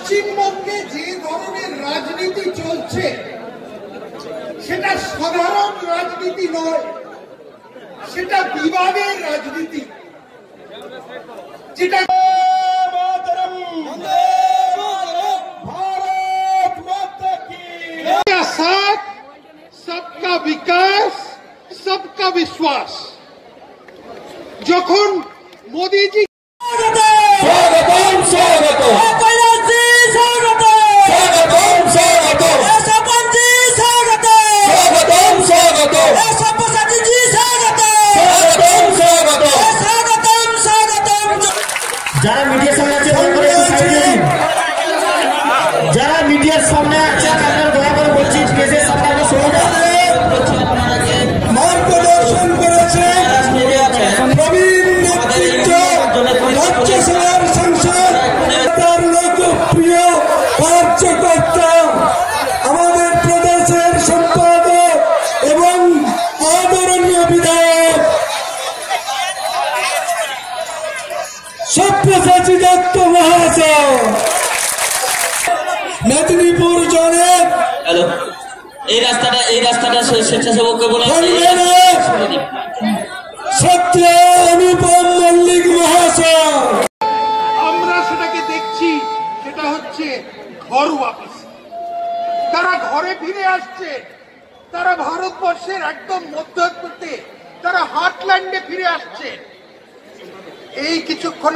পশ্চিমবঙ্গে যে ধরনের রাজনীতি চলছে সেটা সাধারণ রাজনীতি নয়, সেটা বিবাদের রাজনীতি। যেটা भारत माता की साथ सबका विकास सबका विश्वास। যখন মোদীজি যারা মিডিয়ার সামনে আছে যারা মিডিয়ার সামনে আছে আপনার দয়া করে বলছি স্টেজের সামনে আগে সরে যান। মার্গদর্শন করেছে প্রবীণ নেতৃত্ব রাজ্যসভার সাংসদ তার লোকপ্রিয় কার্যকর্তা আমাদের প্রদেশের সম্পাদক এবং আদরণীয় বিধায়ক সব্যসাচী দত্ত মহাশয় মেদিনীপুর জনের এই রাস্তাটা স্বেচ্ছাসেবককে বলে সত্য অনুপম মল্লিক মহাশয়। আমরা সেটাকে দেখছি, সেটা হচ্ছে ঘর ওয়াপিস। তারা ঘরে ফিরে আসছে, তারা ভারতবর্ষের একদম মধ্যতে, তারা হার্টল্যান্ডে ফিরে আসছে। এই কিছুক্ষণ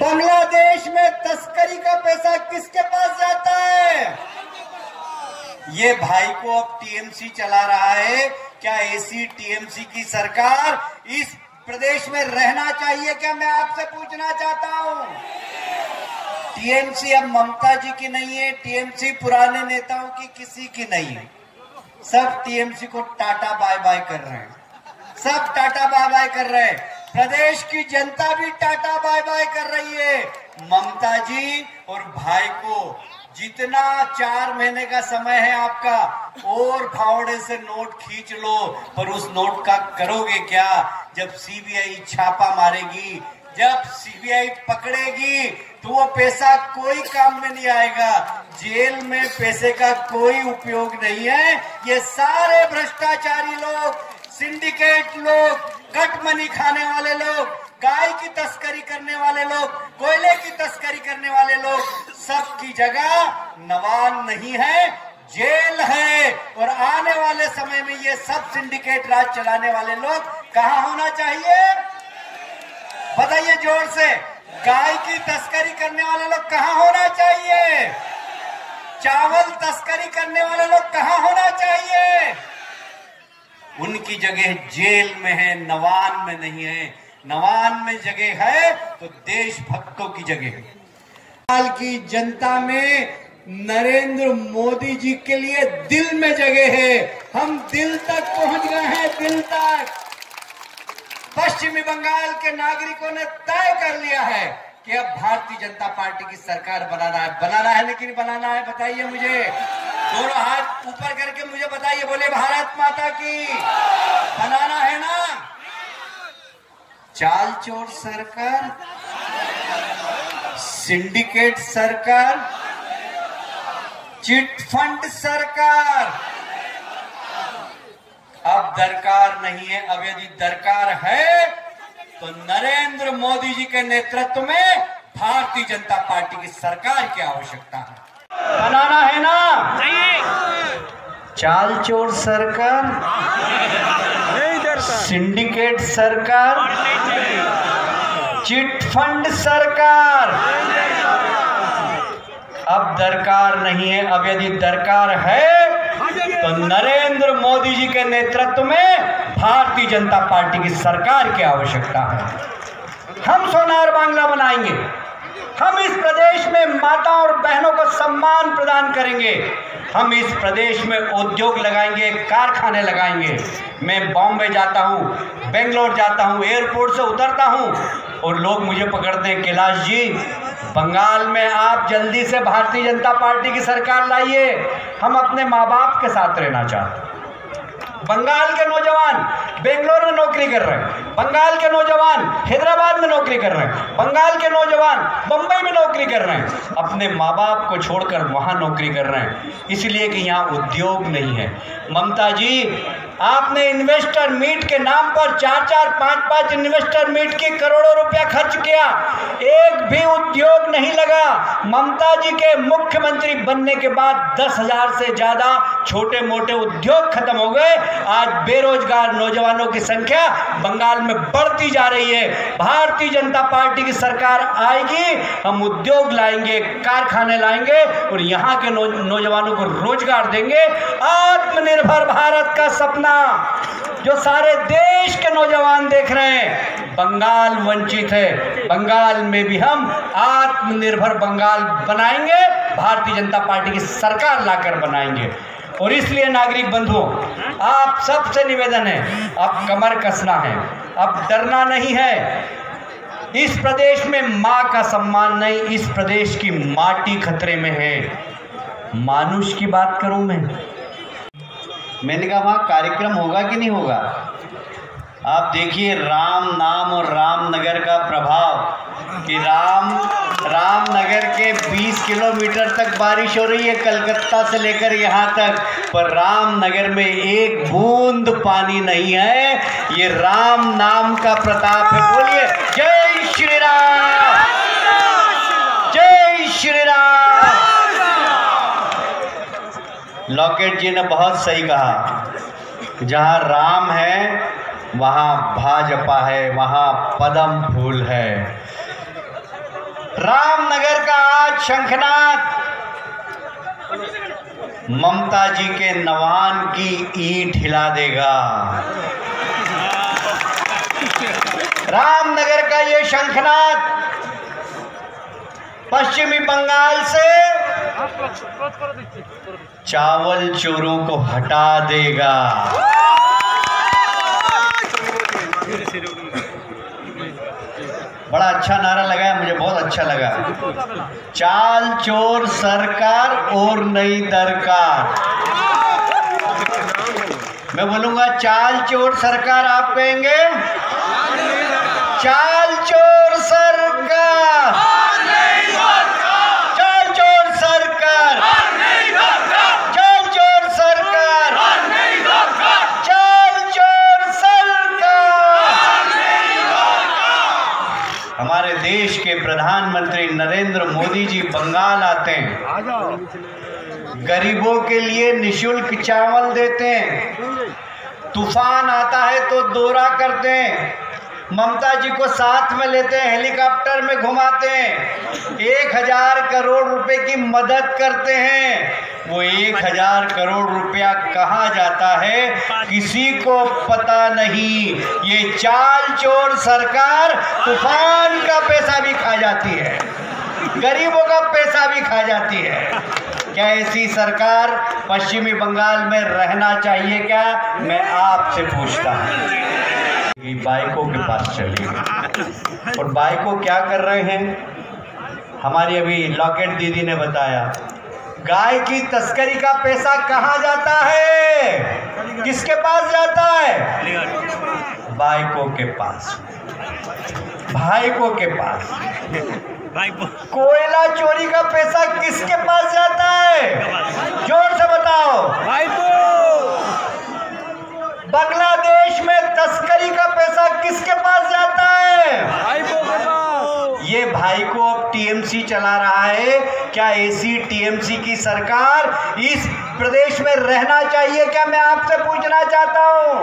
बांग्लादेश में तस्करी का पैसा किसके पास जाता है? ये भाई को अब टीएमसी चला रहा है। क्या ऐसी टीएमसी की सरकार इस प्रदेश में रहना चाहिए? क्या मैं आपसे पूछना चाहता हूं। टीएमसी अब ममता जी की नहीं है, टीएमसी पुराने नेताओं की किसी की नहीं है। सब टीएमसी को टाटा बाय बाय कर रहे हैं, सब टाटा बाय बाय कर रहे हैं। प्रदेश की जनता भी टाटा बाय बाय कर रही है। ममता जी और भाई को जितना 4 महीने का समय है आपका, और फावड़े से नोट खींच लो, पर उस नोट का करोगे क्या? जब सीबीआई छापा मारेगी, जब सीबीआई पकड़ेगी, तो वो पैसा कोई काम में नहीं आएगा। जेल में पैसे का कोई उपयोग नहीं है। ये सारे भ्रष्टाचारी लोग, सिंडिकेट लोग, कट मनी खाने वाले लोग, गाय की तस्करी करने वाले लोग, कोयले की तस्करी करने वाले लोग, सबकी जगह नवान नहीं है, जेल है। और आने वाले समय में ये सब सिंडिकेट राज चलाने वाले लोग कहां होना चाहिए? बताइए जोर से। गाय की तस्करी करने वाले लोग कहां होना चाहिए? चावल तस्करी करने वाले लोग कहां होना चाहिए? उनकी जगह जेल में है, नवान में नहीं है। नवान में जगह है तो देशभक्तों की जगह है। हाल की जनता में नरेंद्र मोदी जी के लिए दिल में जगह है। हम दिल तक पहुंच गए हैं, दिल तक। पश्चिमी बंगाल के नागरिकों ने तय कर लिया है कि अब भारतीय जनता पार्टी की सरकार बनाना है लेकिन बनाना है, बताइए मुझे, दोनों हाथ ऊपर करके मुझे बताइए, बोले भारत माता की, बनाना है ना? चाल चोर सरकार, सिंडिकेट सरकार, चिट फंड सरकार अब दरकार नहीं है। अब यदि दरकार है तो नरेंद्र मोदी जी के नेतृत्व में भारतीय जनता पार्टी की सरकार की आवश्यकता है। बनाना है ना? चाल चोर सरकार, सिंडिकेट सरकार, चिट फंड सरकार अब दरकार नहीं है। अब यदि दरकार है तो नरेंद्र मोदी जी के नेतृत्व में भारतीय जनता पार्टी की सरकार की आवश्यकता है। हम सोनार बांग्ला बनाएंगे, हम इस प्रदेश में माता और बहनों को सम्मान प्रदान करेंगे, हम इस प्रदेश में उद्योग लगाएंगे, कारखाने लगाएंगे। मैं बॉम्बे जाता हूँ, बेंगलोर जाता हूँ, एयरपोर्ट से उतरता हूँ और लोग मुझे पकड़ते हैं, कैलाश जी बंगाल में आप जल्दी से भारतीय जनता पार्टी की सरकार लाइए, हम अपने माँ बाप के साथ रहना चाहते हैं। बंगाल के नौजवान बेंगलोर में नौकरी कर रहे हैं, बंगाल के नौजवान हैदराबाद में नौकरी कर रहे हैं, बंगाल के नौजवान बंबई में नौकरी कर रहे हैं, अपने माँ बाप को छोड़कर वहां नौकरी कर रहे हैं, इसलिए कि यहाँ उद्योग नहीं है। ममता जी, आपने इन्वेस्टर मीट के नाम पर 4-4, 5-5 इन्वेस्टर मीट की करोड़ों रुपया खर्च किया, एक भी उद्योग नहीं लगा। ममता जी के मुख्यमंत्री बनने के बाद 10,000 से ज्यादा छोटे मोटे उद्योग खत्म हो गए। आज बेरोजगार नौजवानों की संख्या बंगाल में बढ़ती जा रही है। भारतीय जनता पार्टी की सरकार आएगी, हम उद्योग लाएंगे, कारखाने लाएंगे और यहाँ के नौजवानों को रोजगार देंगे। आत्मनिर्भर भारत का सपना जो सारे देश के नौजवान देख रहे हैं, बंगाल वंचित है, बंगाल में भी हम आत्मनिर्भर बंगाल बनाएंगे, भारतीय जनता पार्टी की सरकार लाकर बनाएंगे। और इसलिए नागरिक बंधुओं, आप सबसे निवेदन है, अब कमर कसना है, अब डरना नहीं है। इस प्रदेश में मां का सम्मान नहीं, इस प्रदेश की माटी खतरे में है। मानुष की बात करूं मैंने कहा वहाँ कार्यक्रम होगा कि नहीं होगा? आप देखिए राम नाम और रामनगर का प्रभाव कि रामनगर के 20 किलोमीटर तक बारिश हो रही है, कलकत्ता से लेकर यहाँ तक, पर रामनगर में एक बूंद पानी नहीं है। ये राम नाम का प्रताप है। बोलिए जय श्री राम, जय श्री राम। लॉकेट जी ने बहुत सही कहा, जहाँ राम है वहाँ भाजपा है, वहाँ पदम फूल है। रामनगर का आज शंखनाद ममता जी के नवान की ईंट हिला देगा। रामनगर का ये शंखनाद पश्चिमी बंगाल से चावल चोरों को हटा देगा। बड़ा अच्छा नारा लगाया, मुझे बहुत अच्छा लगा। चाल चोर सरकार और नई दरकार। मैं बोलूंगा चाल चोर सरकार, आप कहेंगे चाल चोर सरकार, चाल चोर सरकार, चाल चोर सरकार, चाल चोर सरकार। हमारे देश के प्रधानमंत्री नरेंद्र मोदी जी बंगाल आते हैं, गरीबों के लिए निशुल्क चावल देते हैं, तूफान आता है तो दौरा करते हैं, ममता जी को साथ में लेते हैं, हेलीकॉप्टर में घुमाते हैं, 1000 करोड़ रुपए की मदद करते हैं। वो 1000 करोड़ रुपया कहाँ जाता है किसी को पता नहीं। ये चाल चोर सरकार तूफान का पैसा भी खा जाती है, गरीबों का पैसा भी खा जाती है। क्या ऐसी सरकार पश्चिमी बंगाल में रहना चाहिए क्या? मैं आपसे पूछता हूँ। बाइकों के पास चले और बाइकों क्या कर रहे हैं, हमारी अभी लॉकेट दीदी ने बताया, गाय की तस्करी का पैसा कहाँ जाता है, किसके पास जाता है, बाइकों के पास, भाइयों के पास। कोयला चोरी का पैसा किसके पास जाता है, जोर से बताओ। बांग्लादेश में तस्करी का पैसा किसके पास जाता है, ये भाई को अब टीएमसी चला रहा है। क्या ऐसी टीएमसी की सरकार इस प्रदेश में रहना चाहिए क्या, मैं आपसे पूछना चाहता हूं।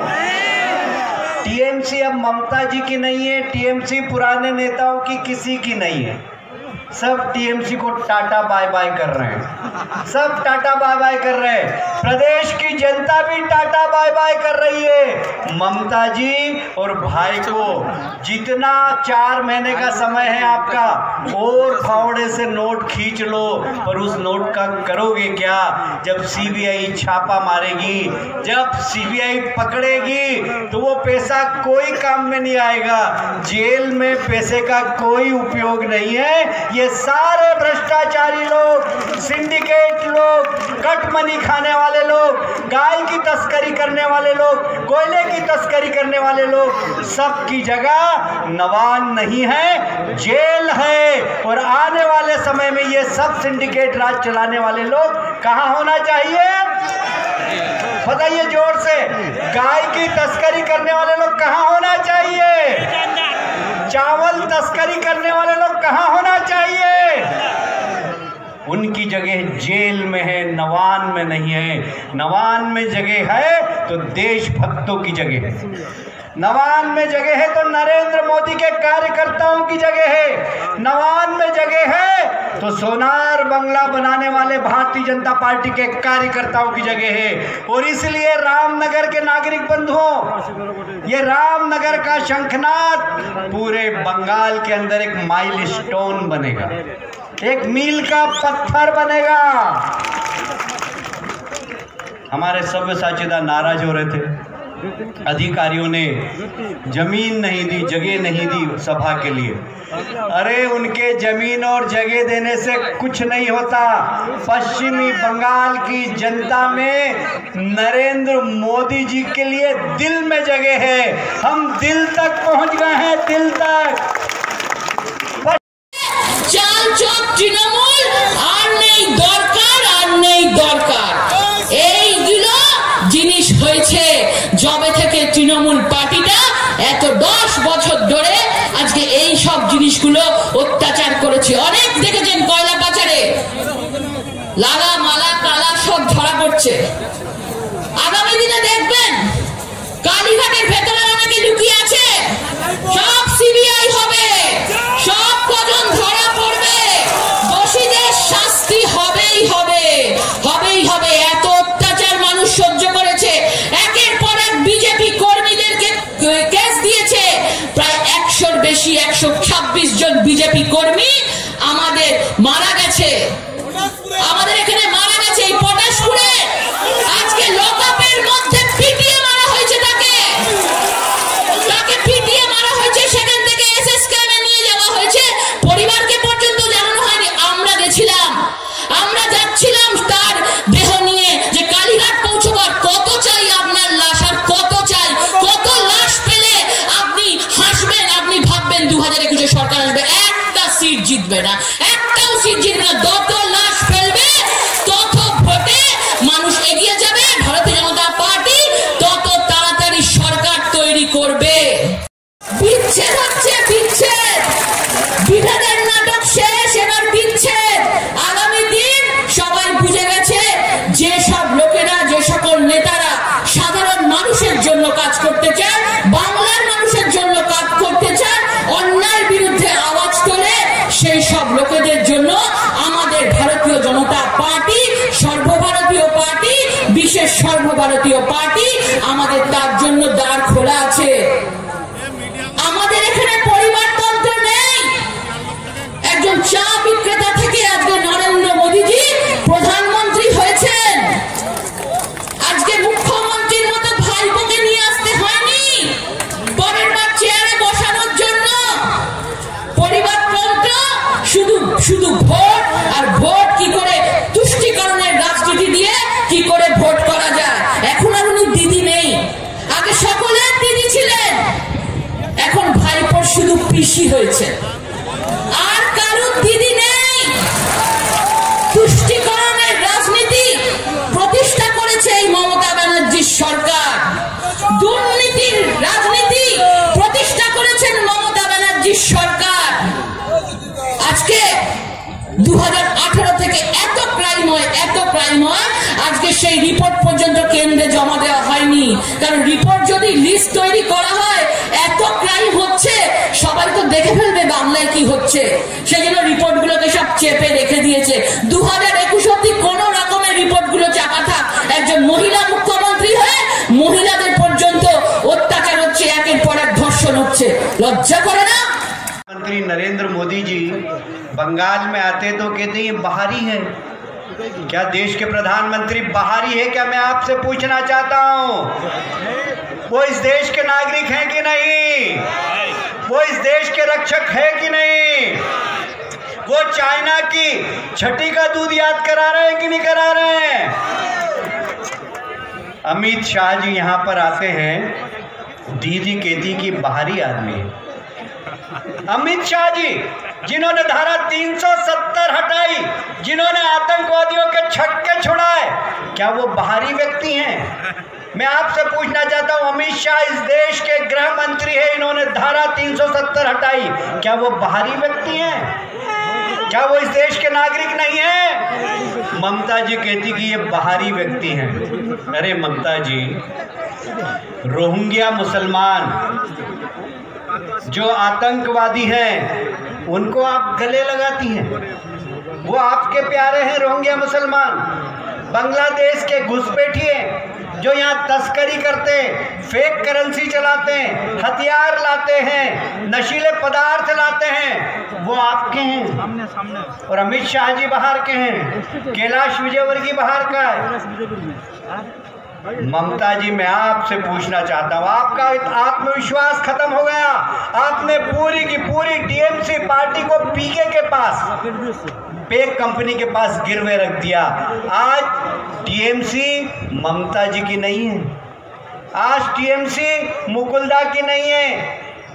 टीएमसी अब ममता जी की नहीं है, टीएमसी पुराने नेताओं की किसी की नहीं है, सब टीएमसी को टाटा बाय बाय कर रहे हैं, सब टाटा बाय बाय कर रहे हैं। प्रदेश की जनता भी टाटा बाय बाय कर रही है। ममता जी और भाई को जितना 4 महीने का समय है आपका, और फावड़े से नोट खींच लो, पर उस नोट का करोगे क्या जब सीबीआई छापा मारेगी, जब सीबीआई पकड़ेगी तो वो पैसा कोई काम में नहीं आएगा। जेल में पैसे का कोई उपयोग नहीं है। ये सारे भ्रष्टाचारी लोग, सिंडिकेट लोग, कट मनी खाने वाले लोग, गाय की तस्करी करने वाले लोग, कोयले की तस्करी करने वाले लोग, सबकी जगह नवान नहीं है, जेल है। और आने वाले समय में ये सब सिंडिकेट राज चलाने वाले लोग कहां होना चाहिए, बताइए जोर से। गाय की तस्करी करने वाले लोग कहां होना चाहिए, चावल तस्करी करने वाले लोग कहां होना चाहिए, उनकी जगह जेल में है, नवान में नहीं है। नवान में जगह है तो देशभक्तों की जगह है, नवान में जगह है तो नरेंद्र मोदी के कार्यकर्ताओं की जगह है, नवान में जगह है तो सोनार बंगला बनाने वाले भारतीय जनता पार्टी के कार्यकर्ताओं की जगह है। और इसलिए रामनगर के नागरिक बंधुओं, ये रामनगर का शंखनाद पूरे बंगाल के अंदर एक माइलस्टोन बनेगा, एक मील का पत्थर बनेगा। हमारे सव्यसाचीदा नाराज हो रहे थे, अधिकारियों ने जमीन नहीं दी, जगह नहीं दी सभा के लिए। अरे उनके जमीन और जगह देने से कुछ नहीं होता। पश्चिमी बंगाल की जनता में नरेंद्र मोदी जी के लिए दिल में जगह है, हम दिल तक पहुंच गए हैं, दिल तक। চাল চোখ তৃণমূল আর নেই দরকার, এইগুলো জিনিস হয়েছে যবে থেকে তৃণমূল পার্টিটা এত 10 বছর ধরে আজকে এই সব জিনিসগুলো অত্যাচার করেছে। অনেক দেখেছেন কয়লা পাচারে লাগা মালা কালা সব ধরা পড়ছে। আগামী দিনে দেখবেন কালীঘাটের ভেতরে অনেকে লুকিয়ে আছে, সব সিবিআই হবে, সব কজন ধরা পড়বে, দোষীদের শাস্তি হবেই হবে। এত অত্যাচার মানুষ সহ্য করেছে, একের পর এক বিজেপি কর্মীদেরকে কেস দিয়েছে। প্রায় 100-র বেশি, 126 জন বিজেপি কর্মী আমাদের মারা গেছে, আমাদের এখানে মারা গেছে এই পটাশপুরে। আজকে লকআপের মধ্যে পিটিয়ে মারা হয়েছে, তাকে পিটিয়ে মারা হয়েছে, সেখান থেকে এসএসকেএম এ নিয়ে যাওয়া হয়েছে, পরিবারকে পর্যন্ত জানানো হয়নি। আমরা গেছিলাম, আমরা যাচ্ছিলাম তার দেহ নিয়ে, যে কালীঘাট পৌঁছবার কত চাই আপনার লাশ, আর কত চাই, কত লাশ পেলে আপনি হাসবেন, আপনি ভাববেন 2021 সরকার আসবে, একটা সিট জিতবে না, একটাও সিট জিতবে না। যত লাশ ফেলবে তত ভোটে মানুষ এগিয়ে যাবে, ভারতীয় জনতা পার্টি তত তাড়াতাড়ি সরকার তৈরি করবে। বিচ্ছেদ হচ্ছে, বিচ্ছেদ, বিভেদের নাটক শেষ, এবার বিচ্ছেদ। আগামী দিন সবাই বুঝে গেছে যে সব লোকেরা, যে সকল নেতারা সাধারণ মানুষের জন্য কাজ করতে চায়, বাংলার মানুষের জন্য কাজ করতে চায়, অন্যায়ের বিরুদ্ধে আওয়াজ তোলে, সেই সব লোকেদের জন্য আমাদের ভারতীয় জনতা পার্টি, সর্বভারতীয় পার্টি, বিশেষ সর্বভারতীয় পার্টি, আমাদের তার জন্য দ্বার খোলা আছে। আমাদের এখানে পরিবারতন্ত্র নেই। একজন চা বিক্রেতা থেকে আজকে নরেন্দ্র মোদীজি প্রধানমন্ত্রী হয়েছেন। আজকে মুখ্যমন্ত্রীর মতো ভাইপোকে নিয়ে আসতে হয়নি, পরের পিসি হয়েছে, আর কারোর দিদি নেই। তুষ্টিকরণের রাজনীতি প্রতিষ্ঠা করেছে এই মমতা ব্যানার্জির সরকার। দুর্নীতির রাজনীতি প্রতিষ্ঠা করেছেন মমতা ব্যানার্জির সরকার। আজকে 2018 থেকে এত ক্রাইম হয়, আজকে সেই রিপোর্ট পর্যন্ত কেন্দ্রে জমা দেওয়া হয়নি। কারণ রিপোর্ট যদি লিস্ট তৈরি করা হয়, এত ক্রাইম হচ্ছে, সবাই তো দেখে ফেলবে বাংলায় কি হচ্ছে। সেই জন্য রিপোর্ট গুলোকে সব চেপে রেখে দিয়েছে। 2021 অব্দি কোন রকমের রিপোর্ট গুলো চাপা থাক। একজন মহিলা মুখ্যমন্ত্রী হয়ে মহিলাদের পর্যন্ত অত্যাচার হচ্ছে, একের পর এক ধর্ষণ হচ্ছে। লজ্জা করে না? प्रधानमंत्री नरेंद्र मोदी जी बंगाल में आते तो कहते ये बाहरी है। क्या देश के प्रधानमंत्री बाहरी है क्या? मैं आपसे पूछना चाहता हूँ, वो इस देश के नागरिक हैं कि नहीं? वो इस देश के रक्षक है कि नहीं? वो चाइना की छठी का दूध याद करा रहे हैं कि नहीं करा रहे हैं? अमित शाह जी यहाँ पर आते हैं, दीदी कहती कि बाहरी आदमी है। अमित शाह जी जिन्होंने धारा 370 हटाई, जिन्होंने आतंकवादियों के छक्के छुड़ाए, क्या वो बाहरी व्यक्ति हैं? मैं आपसे पूछना चाहता हूं, अमित शाह इस देश के गृह मंत्री है, इन्होंने धारा 370 हटाई, क्या वो बाहरी व्यक्ति हैं? क्या वो इस देश के नागरिक नहीं है? ममता जी कहती कि ये बाहरी व्यक्ति हैं। अरे ममता जी, रोहिंग्या मुसलमान जो आतंकवादी हैं उनको आप गले लगाती हैं, वो आपके प्यारे हैं रोहिंग्या मुसलमान। बांग्लादेश के घुसपैठिए जो यहाँ तस्करी करते, फेक करेंसी चलाते हैं, हथियार लाते हैं, नशीले पदार्थ लाते हैं, वो आपके हैं। और अमित शाह जी बाहर के हैं, कैलाश विजयवर्गीय बाहर का है। ममता जी, मैं आपसे पूछना चाहता हूँ, आपका आत्मविश्वास खत्म हो गया। आपने पूरी की पूरी टीएमसी पार्टी को पीके के पास, पेक कंपनी के पास गिरवे रख दिया। आज टीएमसी ममता जी की नहीं है, आज टीएमसी मुकुलदा की नहीं है,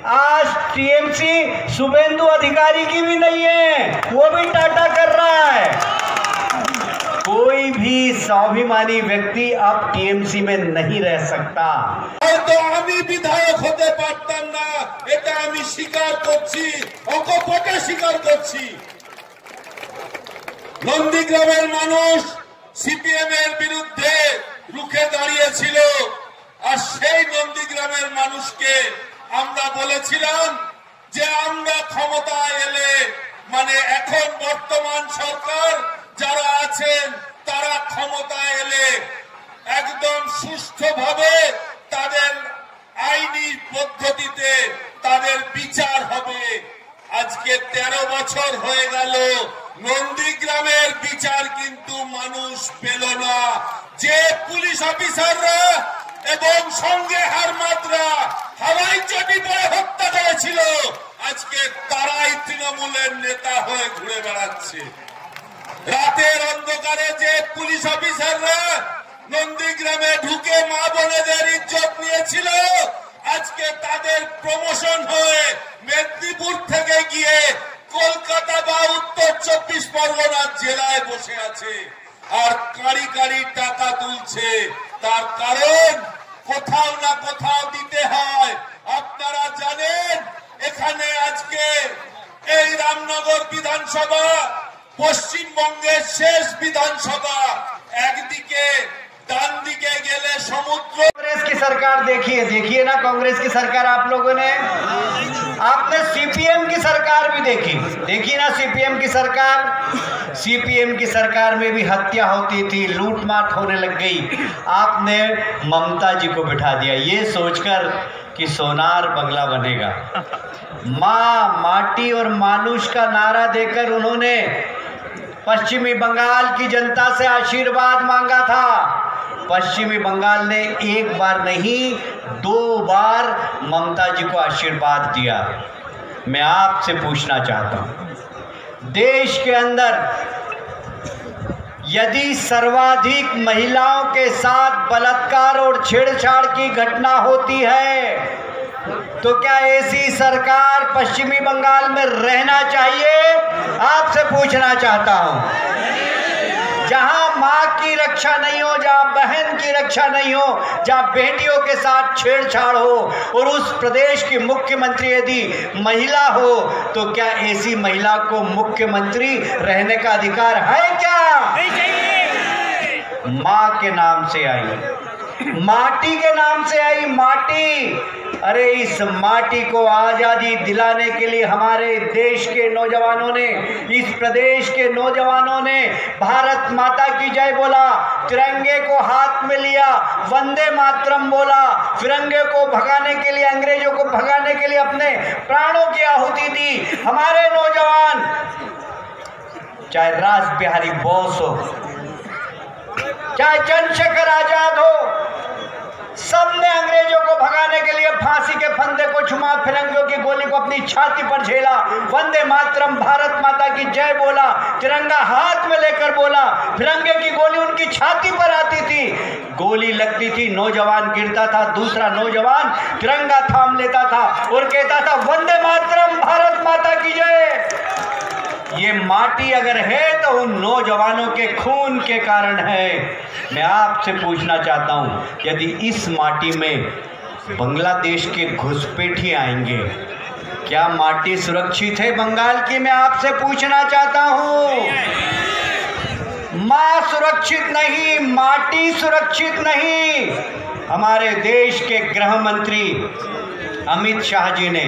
आज टीएमसी शुभेंदु अधिकारी की भी नहीं है, वो भी टाटा कर रहा है। कोई भी स्वाभिमानी व्यक्ति अब टीएमसी में नहीं रह सकता। तो আমি বিধায়ক হতে পারতাম না, এটা আমি স্বীকার করছি, অকপটে স্বীকার করছি। নন্দীগ্রামের মানুষ সিপিএম এর বিরুদ্ধে রুখে দাঁড়িয়েছিল, আর সেই নন্দীগ্রামের মানুষকে আমরা বলেছিলাম যে আমরা ক্ষমতায় এলে, মানে এখন বর্তমান সরকার যারা আছেন তারা ক্ষমতায় এলে একদম সুষ্ঠুভাবে তাদের আইনি পদ্ধতিতে তাদের বিচার হবে। আজকে 13 বছর হয়ে গেল, নন্দীগ্রামের বিচার কিন্তু মানুষ পেল না। যে পুলিশ অফিসাররা এবং সঙ্গে হারমাদরা হাওয়াই চটি পরে হত্যা করেছিল, আজকে তারাই তৃণমূলের নেতা হয়ে ঘুরে বেড়াচ্ছে। রাতের অন্ধকারে যে পুলিশ অফিসাররা নন্দীগ্রামে ঢুকে মা বোনেদের ইজ্জত নিয়েছিল, আজকে তাদের প্রমোশন হয়ে মেদিনীপুর থেকে গিয়ে কলকাতা বা উত্তর 24 পরগনা জেলায় বসে আছে আর কাঁড়ি কাঁড়ি টাকা তুলছে। তার কারণ কোথাও না কোথাও দিতে হয়। আপনারা জানেন, এখানে আজকে এই রামনগর বিধানসভা পশ্চিমবঙ্গের শেষ বিধাनसभा, একদিকে ডান দিকে গেলে সমুদ্র। कांग्रेस की सरकार देखिए ना, कांग्रेस की सरकार आप लोगों ने, आपने सीपीएम की सरकार भी देखी ना। सीपीएम की सरकार में भी हत्या होती थी, लूटमाट होने लग गई। आपने ममता जी को बिठा दिया ये सोचकर कि सोनार बंगला बनेगा। माँ, माटी और मानुष का नारा देकर उन्होंने पश्चिमी बंगाल की जनता से आशीर्वाद मांगा था। पश्चिमी बंगाल ने एक बार नहीं 2 बार ममता जी को आशीर्वाद दिया। मैं आपसे पूछना चाहता हूं, देश के अंदर यदि सर्वाधिक महिलाओं के साथ बलात्कार और छेड़छाड़ की घटना होती है तो क्या ऐसी सरकार पश्चिमी बंगाल में रहना चाहिए? आपसे पूछना चाहता हूं। जहां मां की रक्षा नहीं हो, जहां बहन की रक्षा नहीं हो, जहां बेटियों के साथ छेड़छाड़ हो, और उस प्रदेश की मुख्यमंत्री यदि महिला हो, तो क्या ऐसी महिला को मुख्यमंत्री रहने का अधिकार है क्या? नहीं चाहिए। मां के नाम से आई, माटी के नाम से आई, माटी। अरे इस माटी को आजादी दिलाने के लिए हमारे देश के नौजवानों ने, इस प्रदेश के नौजवानों ने भारत माता की जय बोला, तिरंगे को हाथ में लिया, वंदे मातरम बोला, तिरंगे को भगाने के लिए, अंग्रेजों को भगाने के लिए अपने प्राणों की आहुति दी। हमारे नौजवान, चाहे रास बिहारी बोस हो, चाहे चंद्रशेखर आजाद हो, सबने अंग्रेजों को भगाने के लिए फांसी के फंदे को छुमा, फिरंगियों की गोली को अपनी छाती पर झेला, वंदे मातरम, भारत माता की जय बोला, तिरंगा हाथ में लेकर बोला। फिरंगे की गोली उनकी छाती पर आती थी, गोली लगती थी, नौजवान गिरता था, दूसरा नौजवान तिरंगा थाम लेता था और कहता था वंदे मातरम, भारत माता की जय। ये माटी अगर है तो उन नौजवानों के खून के कारण है। मैं आपसे पूछना चाहता हूं, यदि इस माटी में बांग्लादेश के घुसपैठी आएंगे, क्या माटी सुरक्षित है बंगाल की? मैं आपसे पूछना चाहता हूं। मां सुरक्षित नहीं, माटी सुरक्षित नहीं। हमारे देश के गृह मंत्री अमित शाह जी ने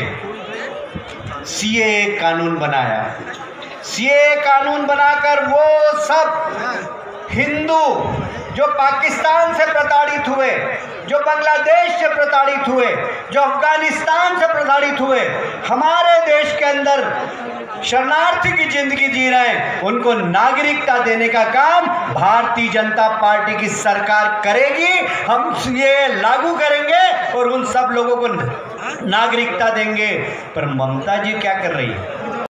सीएए कानून बनाया। सीएए कानून बनाकर वो सब हिंदू जो पाकिस्तान से प्रताड़ित हुए, जो बांग्लादेश से प्रताड़ित हुए, जो अफगानिस्तान से प्रताड़ित हुए, हमारे देश के अंदर शरणार्थी की जिंदगी जी रहे हैं, उनको नागरिकता देने का काम भारतीय जनता पार्टी की सरकार करेगी। हम ये लागू करेंगे और उन सब लोगों को नागरिकता देंगे। पर ममता जी क्या कर रही है?